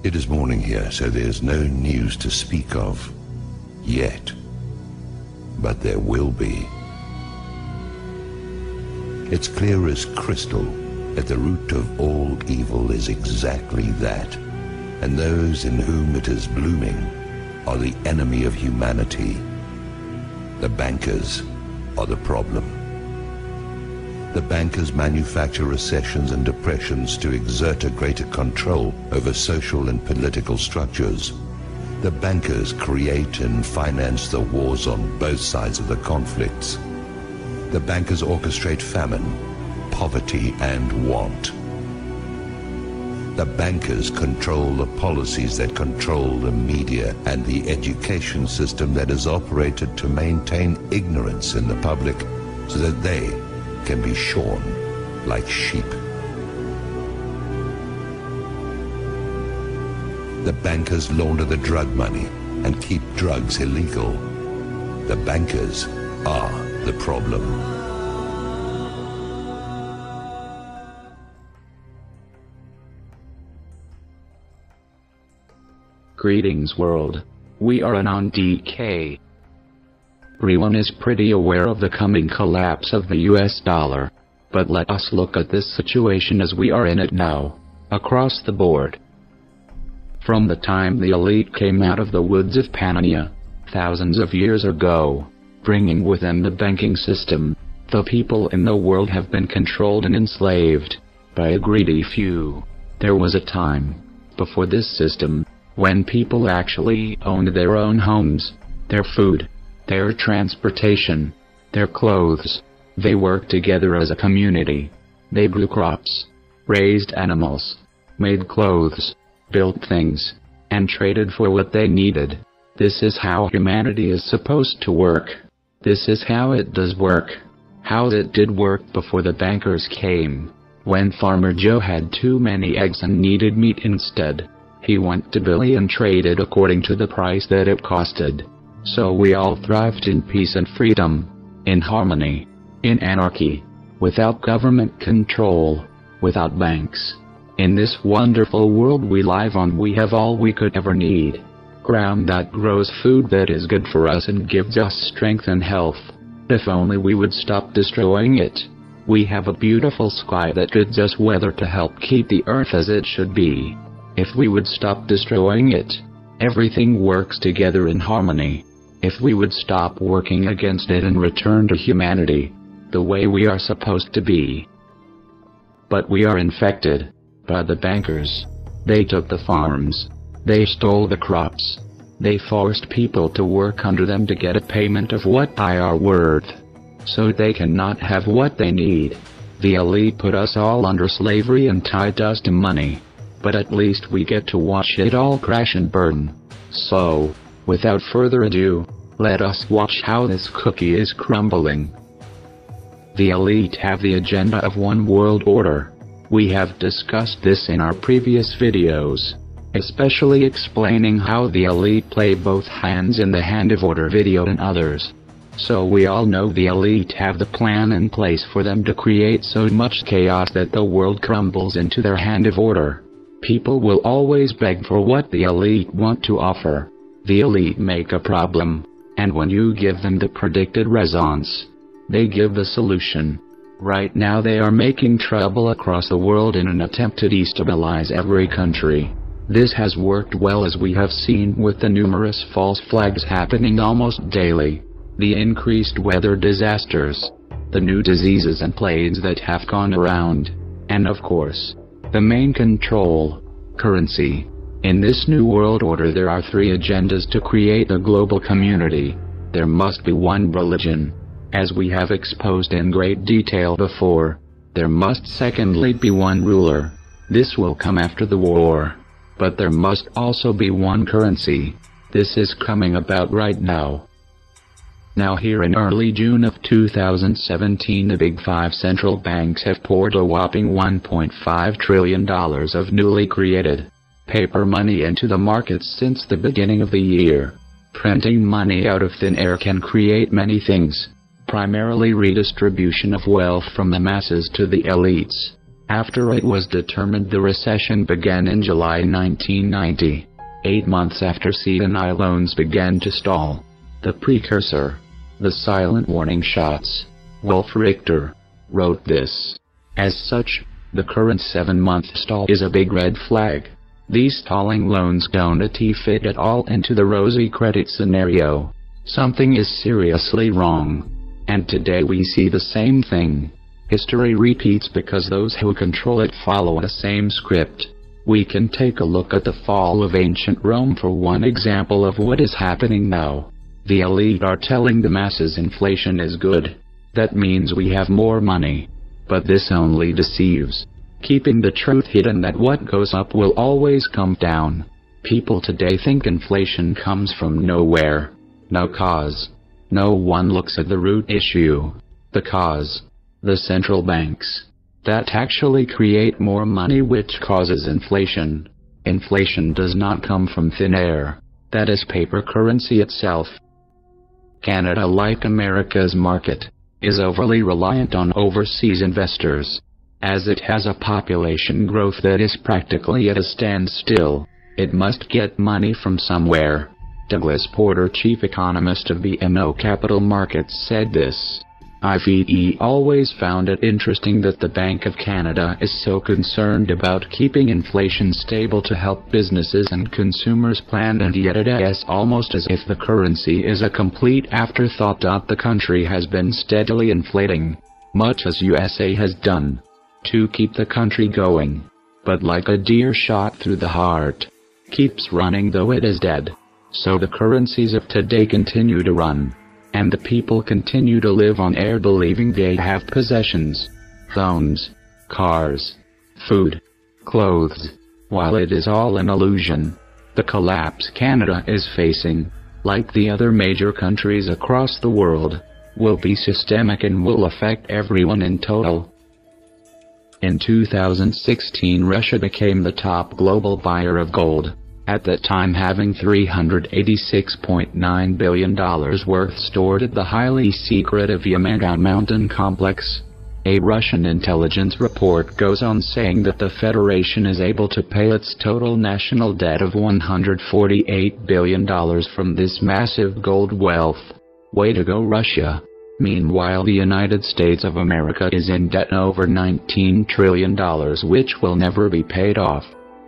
It is morning here, so there's no news to speak of yet. But there will be. It's clear as crystal that the root of all evil is exactly that, and those in whom it is blooming are the enemy of humanity. The bankers are the problem. The bankers manufacture recessions and depressions to exert a greater control over social and political structures. The bankers create and finance the wars on both sides of the conflicts. The bankers orchestrate famine, poverty, and want. The bankers control the policies that control the media and the education system that is operated to maintain ignorance in the public so that they can be shorn like sheep. The bankers launder the drug money and keep drugs illegal. The bankers are the problem. Greetings world. We are on DK. Everyone is pretty aware of the coming collapse of the US dollar. But let us look at this situation as we are in it now, across the board. From the time the elite came out of the woods of Panania, thousands of years ago, bringing with them the banking system, the people in the world have been controlled and enslaved by a greedy few. There was a time, before this system, when people actually owned their own homes, their food, their transportation, their clothes. They worked together as a community. They grew crops, raised animals, made clothes, built things, and traded for what they needed. This is how humanity is supposed to work. This is how it does work. How it did work before the bankers came. When Farmer Joe had too many eggs and needed meat instead, he went to Billy and traded according to the price that it costed. So we all thrived in peace and freedom, in harmony, in anarchy, without government control, without banks. In this wonderful world we live on, we have all we could ever need. Ground that grows food that is good for us and gives us strength and health. If only we would stop destroying it. We have a beautiful sky that gives us weather to help keep the earth as it should be. If we would stop destroying it, everything works together in harmony. If we would stop working against it and return to humanity, the way we are supposed to be. But we are infected by the bankers. They took the farms. They stole the crops. They forced people to work under them to get a payment of what they are worth. So they cannot have what they need. The elite put us all under slavery and tied us to money. But at least we get to watch it all crash and burn. So, without further ado, let us watch how this cookie is crumbling. The elite have the agenda of one world order. We have discussed this in our previous videos, especially explaining how the elite play both hands in the hand of order video and others. So we all know the elite have the plan in place for them to create so much chaos that the world crumbles into their hand of order. People will always beg for what the elite want to offer. The elite make a problem, and when you give them the predicted response, they give the solution. Right now they are making trouble across the world in an attempt to destabilize every country. This has worked well, as we have seen with the numerous false flags happening almost daily, the increased weather disasters, the new diseases and plagues that have gone around, and of course, the main control, currency. In this new world order there are three agendas to create a global community. There must be one religion, as we have exposed in great detail before. There must secondly be one ruler. This will come after the war. But there must also be one currency. This is coming about right now. Now here in early June of 2017 the big five central banks have poured a whopping $1.5 trillion of newly created paper money into the markets since the beginning of the year. Printing money out of thin air can create many things, primarily redistribution of wealth from the masses to the elites. After it was determined the recession began in July 1990, 8 months after C&I loans began to stall. The precursor, the silent warning shots. Wolf Richter wrote this. As such, the current 7-month stall is a big red flag. These stalling loans don't fit at all into the rosy credit scenario. Something is seriously wrong. And today we see the same thing. History repeats because those who control it follow the same script. We can take a look at the fall of ancient Rome for one example of what is happening now. The elite are telling the masses inflation is good. That means we have more money. But this only deceives, keeping the truth hidden that what goes up will always come down. People today think inflation comes from nowhere. No cause. No one looks at the root issue. The cause. The central banks. That actually create more money, which causes inflation. Inflation does not come from thin air. That is paper currency itself. Canada, like America's market, is overly reliant on overseas investors. As it has a population growth that is practically at a standstill, it must get money from somewhere. Douglas Porter, chief economist of BMO Capital Markets, said this. I've always found it interesting that the Bank of Canada is so concerned about keeping inflation stable to help businesses and consumers plan, and yet it is almost as if the currency is a complete afterthought. The country has been steadily inflating, much as USA has done, to keep the country going. But like a deer shot through the heart, keeps running though it is dead. So the currencies of today continue to run. And the people continue to live on air, believing they have possessions, phones, cars, food, clothes, while it is all an illusion. The collapse Canada is facing, like the other major countries across the world, will be systemic and will affect everyone in total. In 2016, Russia became the top global buyer of gold, at that time having $386.9 billion worth stored at the highly secretive Yamagata mountain complex. A Russian intelligence report goes on saying that the Federation is able to pay its total national debt of $148 billion from this massive gold wealth. Way to go, Russia. Meanwhile, the United States of America is in debt over $19 trillion, which will never be paid off.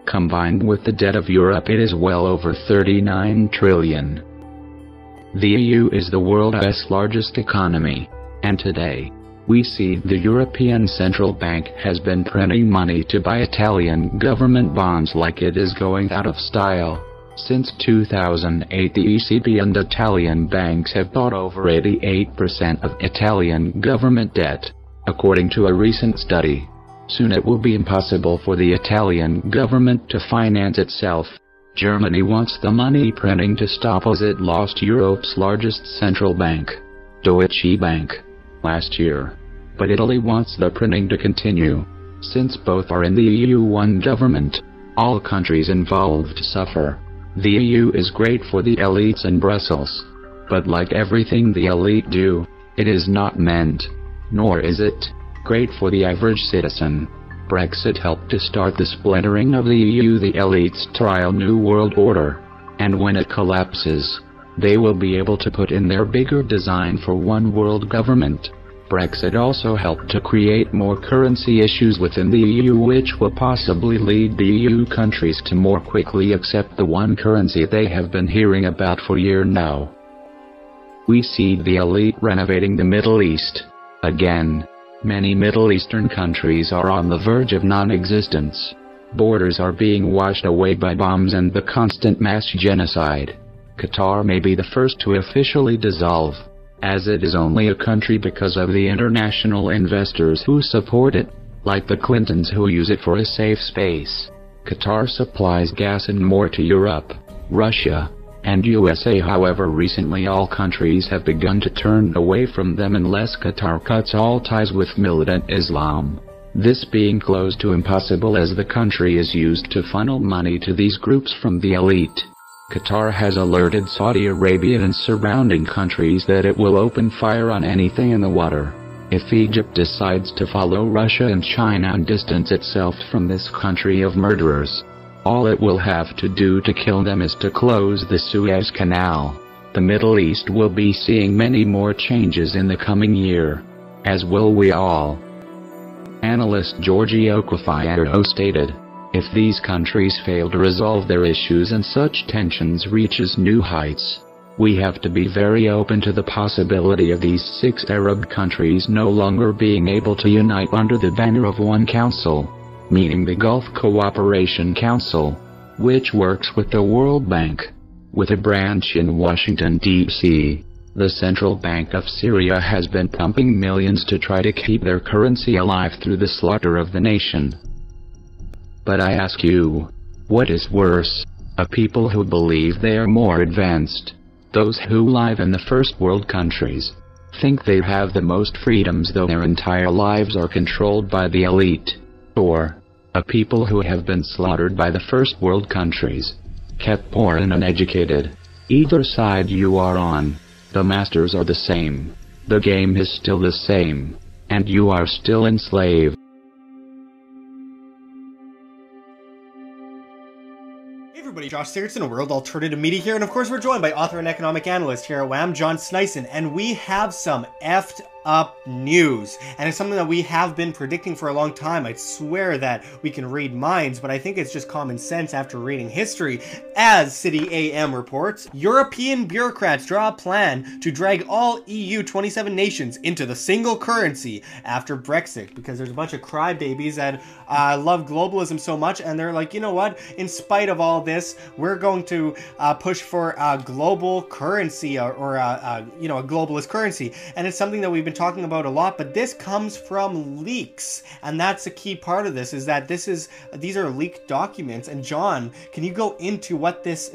Combined with the debt of Europe, it is well over $39 trillion. The EU is the world's largest economy, and today, we see the European Central Bank has been printing money to buy Italian government bonds like it is going out of style. Since 2008, the ECB and Italian banks have bought over 88% of Italian government debt, according to a recent study. Soon it will be impossible for the Italian government to finance itself. Germany wants the money printing to stop as it lost Europe's largest central bank, Deutsche Bank, last year. But Italy wants the printing to continue. Since both are in the EU1 government, all countries involved suffer. The EU is great for the elites in Brussels. But like everything the elite do, it is not meant, nor is it, great for the average citizen. Brexit helped to start the splintering of the EU. The elites try a new world order, and when it collapses, they will be able to put in their bigger design for one world government. Brexit also helped to create more currency issues within the EU, which will possibly lead the EU countries to more quickly accept the one currency they have been hearing about for years now. We see the elite renovating the Middle East. Again, many Middle Eastern countries are on the verge of non-existence. Borders are being washed away by bombs and the constant mass genocide. Qatar may be the first to officially dissolve, as it is only a country because of the international investors who support it, like the Clintons who use it for a safe space. Qatar supplies gas and more to Europe, Russia, and USA. However, recently all countries have begun to turn away from them unless Qatar cuts all ties with militant Islam, this being close to impossible as the country is used to funnel money to these groups from the elite. Qatar has alerted Saudi Arabia and surrounding countries that it will open fire on anything in the water. If Egypt decides to follow Russia and China and distance itself from this country of murderers, all it will have to do to kill them is to close the Suez Canal. The Middle East will be seeing many more changes in the coming year, as will we all. Analyst Giorgio Quafiero stated, if these countries fail to resolve their issues and such tensions reaches new heights, we have to be very open to the possibility of these 6 Arab countries no longer being able to unite under the banner of one council, meaning the Gulf Cooperation Council, which works with the World Bank, with a branch in Washington, D.C. The Central Bank of Syria has been pumping millions to try to keep their currency alive through the slaughter of the nation. But I ask you, what is worse, a people who believe they are more advanced, those who live in the first world countries, think they have the most freedoms though their entire lives are controlled by the elite, or a people who have been slaughtered by the first world countries, kept poor and uneducated? Either side you are on, the masters are the same, the game is still the same, and you are still enslaved. Hey everybody, Josh Sigurdson of World Alternative Media here, and of course we're joined by author and economic analyst here at WAM, John Sneisen, and we have some effed up news, and it's something that we have been predicting for a long time. I'd swear that we can read minds, but I think it's just common sense after reading history. As City AM reports, European bureaucrats draw a plan to drag all EU 27 nations into the single currency after Brexit, because there's a bunch of crybabies that love globalism so much, and they're like, you know what, in spite of all this, we're going to push for a global currency, or a globalist currency. And it's something that we've been talking about a lot, but this comes from leaks, and that's a key part of this, is that these are leaked documents. And John, can you go into what this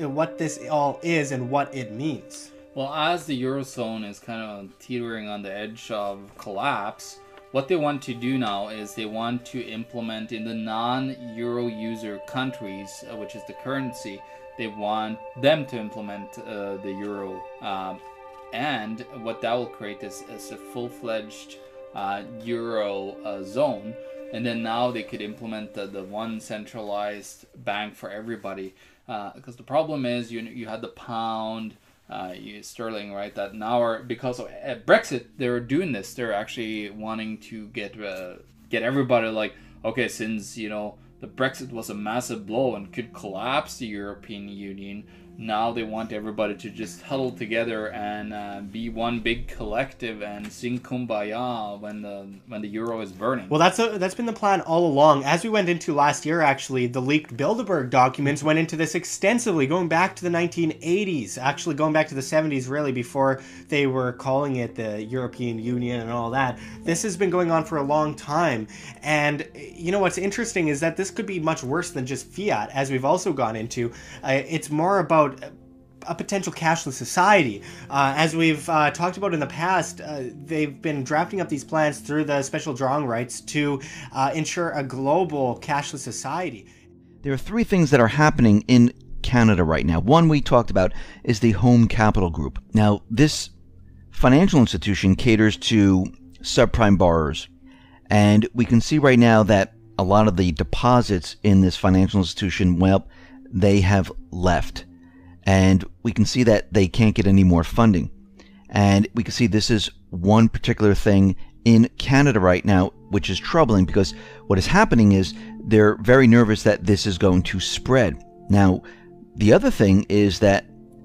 all is and what it means? Well, as the Eurozone is kind of teetering on the edge of collapse, what they want to do now is they want to implement in the non-Euro user countries, which is the currency, they want them to implement the Euro. And what that will create is a full-fledged Euro zone. And then now they could implement the one centralized bank for everybody. Because the problem is you had the pound, sterling, right? That now are, because of Brexit, they're doing this. They're actually wanting to get everybody like, okay, since the Brexit was a massive blow and could collapse the European Union, now they want everybody to just huddle together and be one big collective and sing Kumbaya when the euro is burning. Well, that's been the plan all along. As we went into last year, actually, the leaked Bilderberg documents went into this extensively, going back to the 1980s, actually going back to the 70s, really, before they were calling it the European Union and all that. This has been going on for a long time. And what's interesting is that this could be much worse than just fiat, as we've also gone into. It's more about a potential cashless society. As we've talked about in the past, they've been drafting up these plans through the special drawing rights to ensure a global cashless society. There are 3 things that are happening in Canada right now. One we talked about is the Home Capital Group. Now, this financial institution caters to subprime borrowers, and we can see right now that a lot of the deposits in this financial institution, well, they have left. And we can see that they can't get any more funding. And we can see this is one particular thing in Canada right now, which is troubling, because what is happening is they're very nervous that this is going to spread. Now, the other thing is that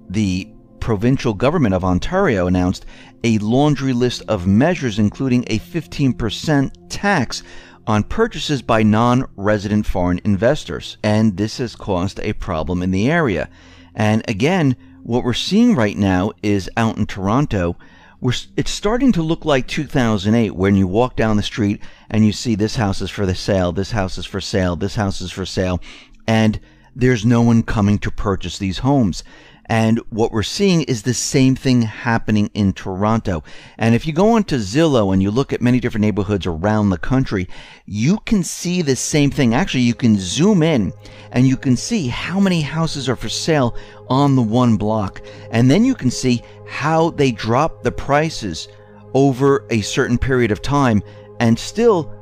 the provincial government of Ontario announced a laundry list of measures, including a 15% tax on purchases by non-resident foreign investors. And this has caused a problem in the area. And again, what we're seeing right now is out in Toronto, it's starting to look like 2008, when you walk down the street and you see this house is for sale, this house is for sale, this house is for sale, and there's no one coming to purchase these homes. And what we're seeing is the same thing happening in Toronto. And if you go onto Zillow and you look at many different neighborhoods around the country, you can see the same thing. Actually, you can zoom in and you can see how many houses are for sale on the one block. And then you can see how they drop the prices over a certain period of time, and still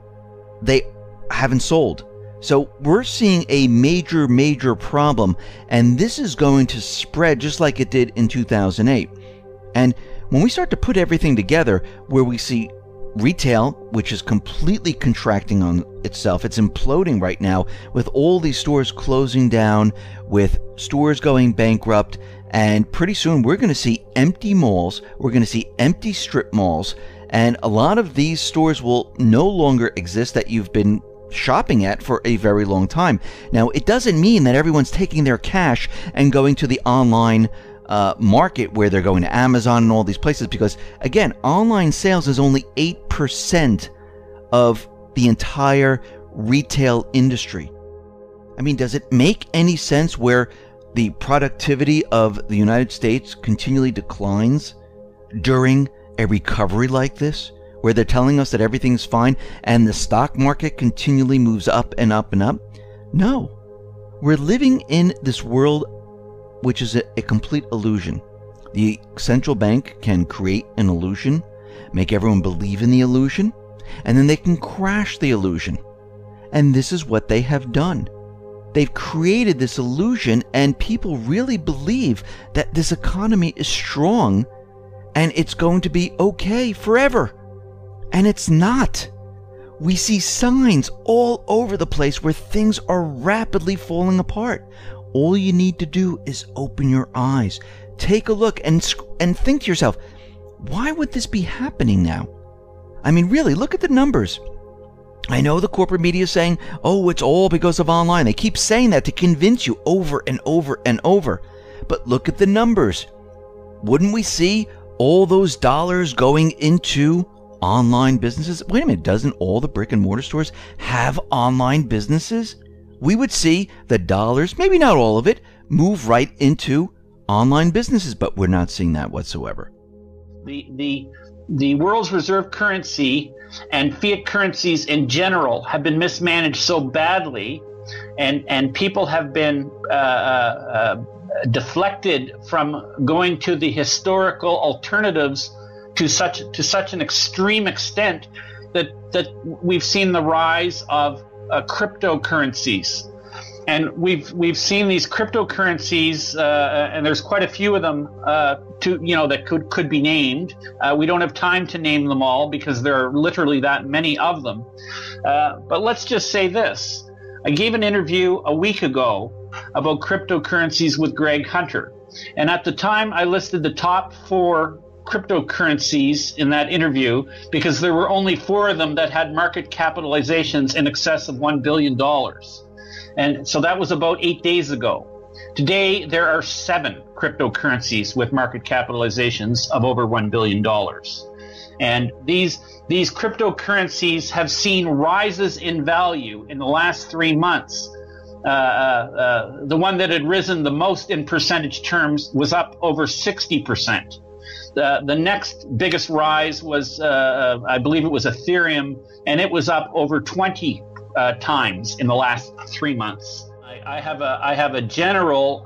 they haven't sold. So we're seeing a major problem, and this is going to spread just like it did in 2008. And when we start to put everything together, where we see retail, which is completely contracting on itself, it's imploding right now with all these stores closing down, with stores going bankrupt, and pretty soon we're going to see empty malls, we're going to see empty strip malls, and a lot of these stores will no longer exist that you've been shopping at for a very long time. Now, it doesn't mean that everyone's taking their cash and going to the online market where they're going to Amazon and all these places, because again, online sales is only 8% of the entire retail industry. I mean, does it make any sense where the productivity of the United States continually declines during a recovery like this, where they're telling us that everything's fine and the stock market continually moves up and up and up? No. We're living in this world which is a complete illusion. The central bank can create an illusion, make everyone believe in the illusion, and then they can crash the illusion. And this is what they have done. They've created this illusion, and people really believe that this economy is strong and it's going to be okay forever. And it's not. We see signs all over the place where things are rapidly falling apart. All you need to do is open your eyes, take a look, and think to yourself, why would this be happening now? I mean, really, look at the numbers. I know the corporate media is saying, oh, it's all because of online. They keep saying that to convince you over and over and over. But look at the numbers. Wouldn't we see all those dollars going into online businesses? Wait a minute, doesn't all the brick and mortar stores have online businesses? We would see the dollars, maybe not all of it, move right into online businesses, but we're not seeing that whatsoever. The world's reserve currency and fiat currencies in general have been mismanaged so badly, and people have been deflected from going to the historical alternatives to such an extreme extent that we've seen the rise of cryptocurrencies. And we've seen these cryptocurrencies, and there's quite a few of them that could be named. We don't have time to name them all because there are literally that many of them. But let's just say this. I gave an interview a week ago about cryptocurrencies with Greg Hunter. And at the time, I listed the top 4 cryptocurrencies in that interview because there were only 4 of them that had market capitalizations in excess of $1 billion. And so that was about 8 days ago. Today, there are 7 cryptocurrencies with market capitalizations of over $1 billion. And these cryptocurrencies have seen rises in value in the last 3 months. The one that had risen the most in percentage terms was up over 60%. The next biggest rise was, I believe it was Ethereum, and it was up over 20 times in the last 3 months. I have a general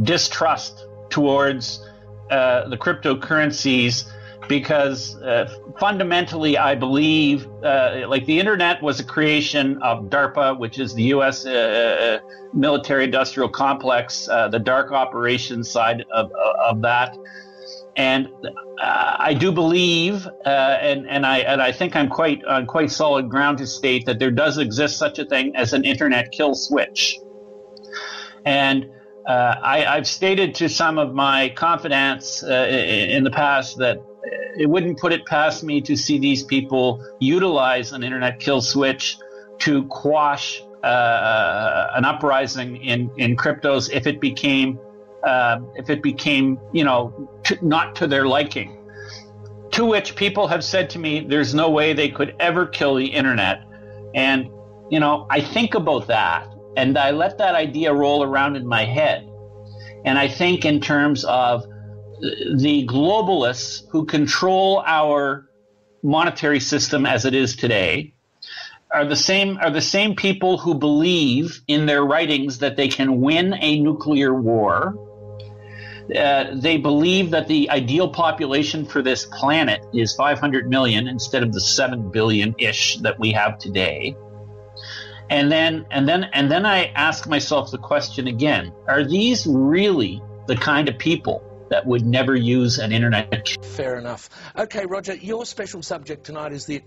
distrust towards the cryptocurrencies because fundamentally I believe like the internet was a creation of DARPA, which is the U.S. military industrial complex, the dark operations side of that. And I do believe, and I think I'm on quite solid ground to state that there does exist such a thing as an internet kill switch. And I've stated to some of my confidants in the past that it wouldn't put it past me to see these people utilize an internet kill switch to quash an uprising in cryptos if it became not to their liking. To which people have said to me, there's no way they could ever kill the internet. And, I think about that and I let that idea roll around in my head. And I think in terms of the globalists who control our monetary system as it is today are the same people who believe in their writings that they can win a nuclear war. They believe that the ideal population for this planet is 500 million instead of the 7 billion-ish that we have today. And then I ask myself the question again, are these really the kind of people that would never use an internet? Fair enough. Okay, Roger, your special subject tonight is the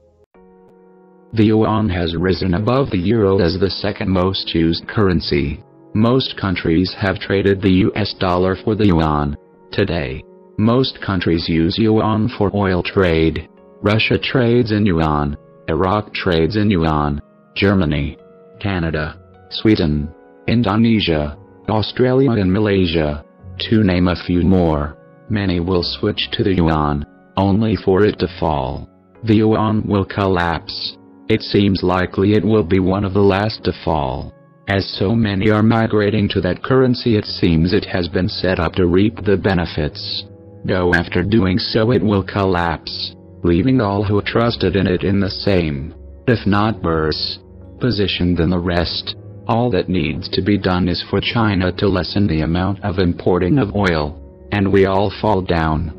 yuan has risen above the euro as the second most used currency. Most countries have traded the US dollar for the yuan. Today, most countries use yuan for oil trade. Russia trades in yuan. Iraq trades in yuan. Germany, Canada, Sweden, Indonesia, Australia and Malaysia, to name a few more. Many will switch to the yuan, only for it to fall. The yuan will collapse. It seems likely it will be one of the last to fall. As so many are migrating to that currency, it seems it has been set up to reap the benefits. Though after doing so it will collapse, leaving all who trusted in it in the same, if not worse, position than the rest. All that needs to be done is for China to lessen the amount of importing of oil, and we all fall down.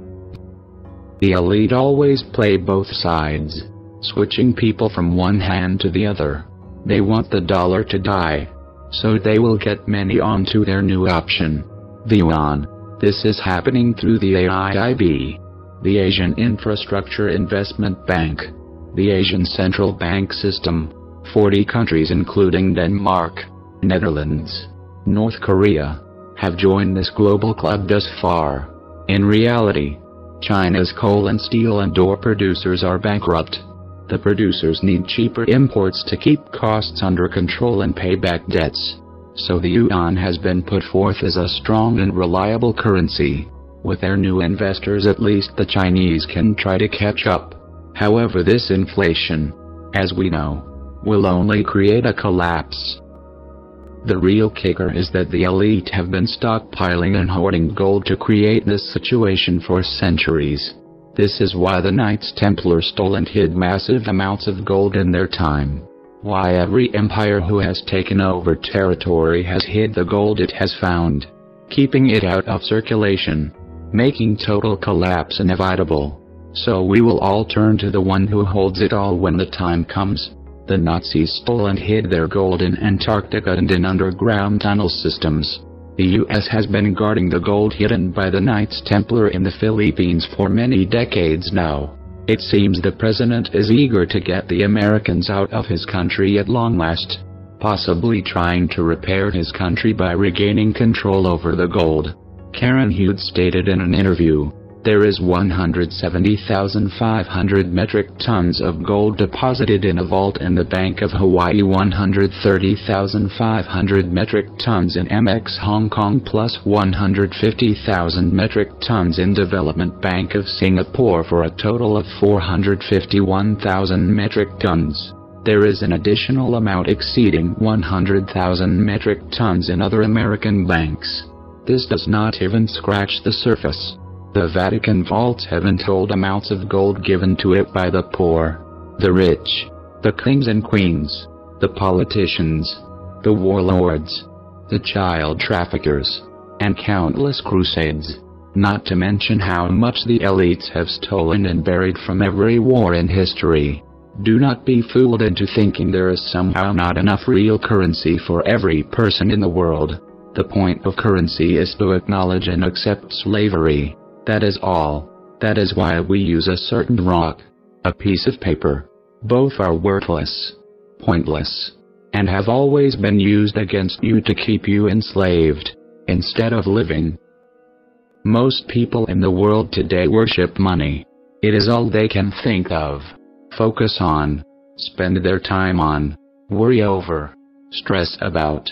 The elite always play both sides, switching people from one hand to the other. They want the dollar to die, so they will get many onto their new option, the yuan. This is happening through the AIIB, the Asian Infrastructure Investment Bank, the Asian Central Bank System. 40 countries including Denmark, Netherlands, North Korea, have joined this global club thus far. In reality, China's coal and steel and door producers are bankrupt. The producers need cheaper imports to keep costs under control and pay back debts. So the yuan has been put forth as a strong and reliable currency. With their new investors, at least the Chinese can try to catch up. However, this inflation, as we know, will only create a collapse. The real kicker is that the elite have been stockpiling and hoarding gold to create this situation for centuries. This is why the Knights Templar stole and hid massive amounts of gold in their time. Why every empire who has taken over territory has hid the gold it has found, keeping it out of circulation, making total collapse inevitable. So we will all turn to the one who holds it all when the time comes. The Nazis stole and hid their gold in Antarctica and in underground tunnel systems. The US has been guarding the gold hidden by the Knights Templar in the Philippines for many decades now. It seems the president is eager to get the Americans out of his country at long last, possibly trying to repair his country by regaining control over the gold. Karen Hughes stated in an interview, "There is 170,500 metric tons of gold deposited in a vault in the Bank of Hawaii, 130,500 metric tons in MX Hong Kong, plus 150,000 metric tons in Development Bank of Singapore, for a total of 451,000 metric tons. There is an additional amount exceeding 100,000 metric tons in other American banks. This does not even scratch the surface. The Vatican vaults have untold amounts of gold given to it by the poor, the rich, the kings and queens, the politicians, the warlords, the child traffickers, and countless crusades, not to mention how much the elites have stolen and buried from every war in history. Do not be fooled into thinking there is somehow not enough real currency for every person in the world. The point of currency is to acknowledge and accept slavery. That is all. That is why we use a certain rock, a piece of paper. Both are worthless, pointless, and have always been used against you to keep you enslaved, instead of living. Most people in the world today worship money. It is all they can think of, focus on, spend their time on, worry over, stress about,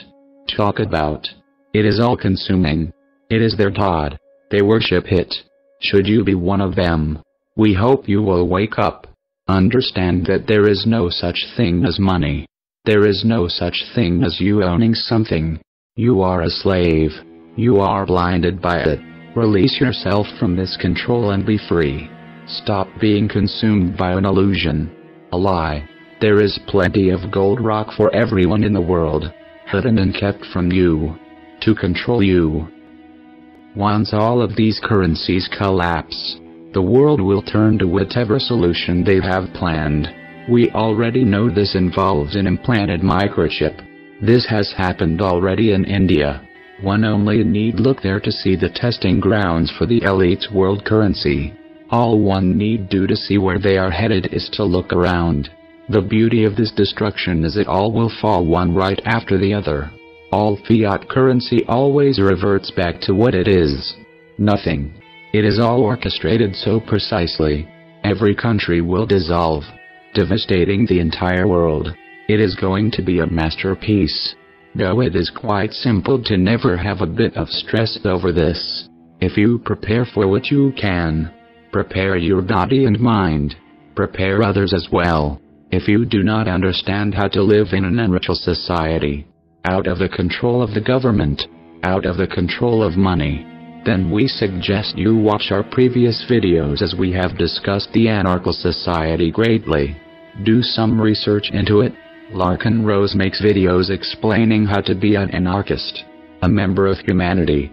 talk about. It is all consuming. It is their God. They worship it. Should you be one of them, we hope you will wake up. Understand that there is no such thing as money. There is no such thing as you owning something. You are a slave. You are blinded by it. Release yourself from this control and be free. Stop being consumed by an illusion, a lie. There is plenty of gold rock for everyone in the world, hidden and kept from you, to control you. Once all of these currencies collapse, the world will turn to whatever solution they have planned. We already know this involves an implanted microchip. This has happened already in India. One only need look there to see the testing grounds for the elite's world currency. All one need do to see where they are headed is to look around. The beauty of this destruction is it all will fall one right after the other. All fiat currency always reverts back to what it is. Nothing. It is all orchestrated so precisely. Every country will dissolve, devastating the entire world. It is going to be a masterpiece. Though it is quite simple to never have a bit of stress over this. If you prepare for what you can, prepare your body and mind, prepare others as well. If you do not understand how to live in an unritual society, out of the control of the government, out of the control of money, then we suggest you watch our previous videos as we have discussed the anarchical society greatly. Do some research into it. Larkin Rose makes videos explaining how to be an anarchist, a member of humanity.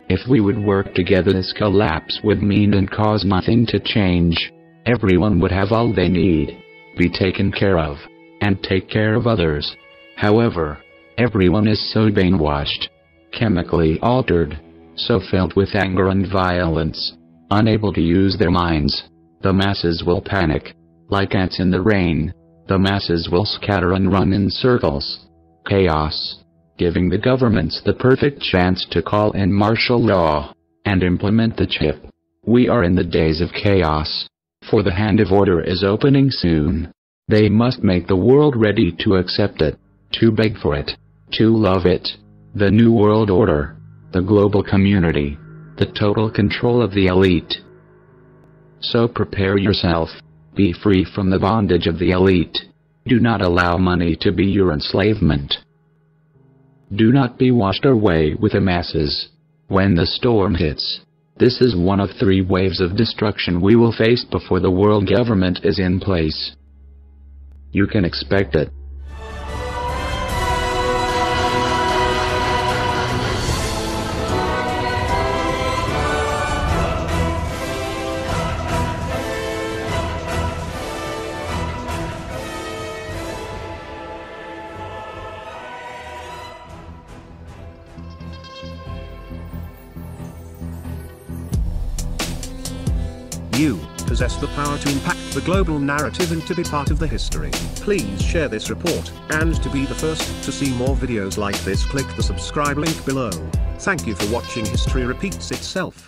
If we would work together, this collapse would mean and cause nothing to change. Everyone would have all they need, be taken care of, and take care of others. However, everyone is so brainwashed, chemically altered, so filled with anger and violence, unable to use their minds. The masses will panic, like ants in the rain. The masses will scatter and run in circles. Chaos, giving the governments the perfect chance to call in martial law, and implement the chip. We are in the days of chaos, for the hand of order is opening soon. They must make the world ready to accept it, to beg for it, to love it. The new world order, the global community, the total control of the elite. So prepare yourself. Be free from the bondage of the elite. Do not allow money to be your enslavement. Do not be washed away with the masses. When the storm hits, this is one of 3 waves of destruction we will face before the world government is in place. You can expect it. You possess the power to impact the global narrative and to be part of the history. Please share this report, and to be the first to see more videos like this, click the subscribe link below. Thank you for watching. History repeats itself.